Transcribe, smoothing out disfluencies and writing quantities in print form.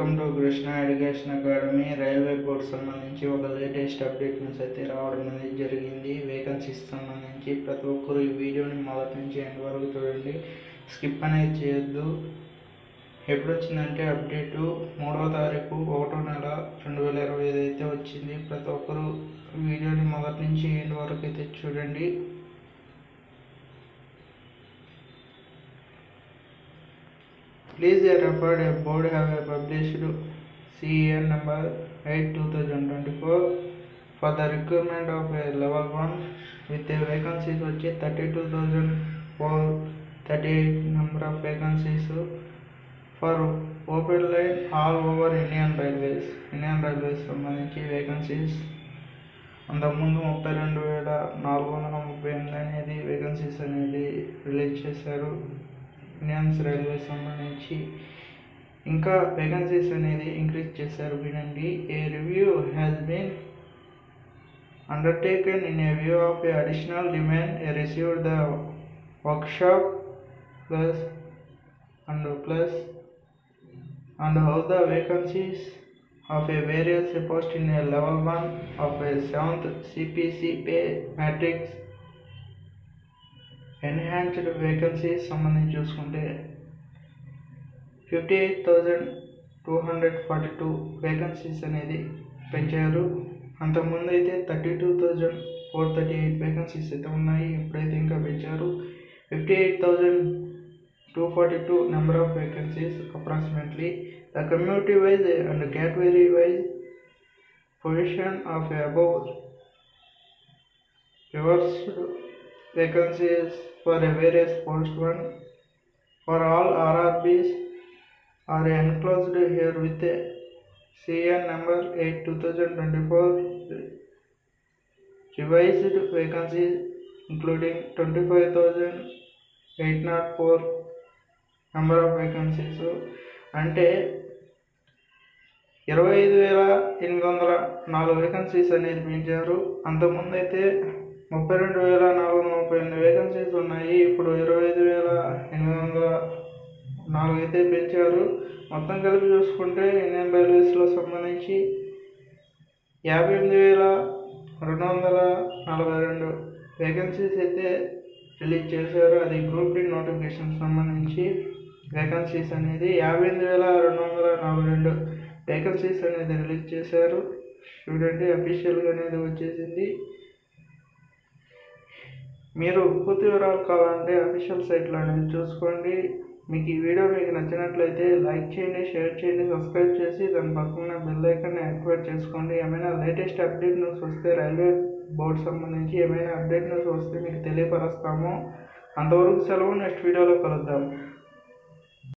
Welcome to Krishna education academy. Railway board సంబంధించి ఒక latest update news అయితే రావడం అనేది జరిగింది. వేకెన్సీస్ సంబంధించి ప్రతి ఒక్కరు ఈ వీడియోని మొదటి నుంచి ఎండ్ వరకు చూడండి, స్కిప్ అనేది చేయొద్దు. ఎప్పుడు వచ్చిందంటే అప్డేటు 3వ తారీఖు 1వ నెల 2025 అయితే వచ్చింది. ప్రతి ఒక్కరు వీడియోని మొదటి నుంచి ఎండ్ వరకు అయితే చూడండి. Please refer a board have published CEN number 8/2024 for the requirement of a level 1 with a vacancies వచ్చి 32,438 number of vacancies for open line all over Indian Railways సంబంధించి వేకెన్సీస్ అంతకుముందు 32,438 అనేది వేకెన్సీస్ అనేది రిలీజ్ చేశారు Indian railways సంబంధించి. ఇంకా vacancies అనేది increase చేశారు. వినండి. A review has been undertaken in a view of a additional demand received the workshop plus and how the vacancies of a various post in a level 1 of a 7th CPC pay matrix enhanced vacancies సంబంధించి చూసుకుంటే 58,242 vacancies అనేది పెంచారు. అంతకుముందు అయితే 32,438 vacancies అయితే ఉన్నాయి. ఇప్పుడైతే ఇంకా పెంచారు. 58,242 number of vacancies approximately. The community wise and category wise position of above reversed vacancies for a various post 1 for all RRBs are enclosed here with a CN number 8/2024 revised vacancies including 25,804 number of vacancies. అంటే 25,804 vacancies అనేది పెంచారు. అంతకుముందు అయితే 32,438 vacancies ఉన్నాయి. ఇప్పుడు 25,804 అయితే పెంచారు. మొత్తం కలిపి చూసుకుంటే ఇండియన్ రైల్వేస్లో సంబంధించి 58,242 వేకెన్సీస్ అయితే రిలీజ్ చేశారు. అది గ్రూప్ డి నోటిఫికేషన్ సంబంధించి వేకెన్సీస్ అనేది 58,242 వేకెన్సీస్ అనేది రిలీజ్ చేశారు. చూడండి, అఫీషియల్గా అనేది వచ్చేసింది. మీరు పూర్తి వివరాలు కావాలంటే అఫీషియల్ సైట్లో అనేది చూసుకోండి. మీకు ఈ వీడియో మీకు నచ్చినట్లయితే లైక్ చేయండి, షేర్ చేయండి, సబ్స్క్రైబ్ చేసి దాని పక్కన బెల్ ఐకాన్ని యాక్టివేట్ చేసుకోండి. ఏమైనా లేటెస్ట్ అప్డేట్ న్యూస్ వస్తే రైల్వే బోర్డు సంబంధించి ఏమైనా అప్డేట్ న్యూస్ వస్తే మీకు తెలియపరుస్తాము. అంతవరకు సెలవు. నెక్స్ట్ వీడియోలో కలుద్దాం.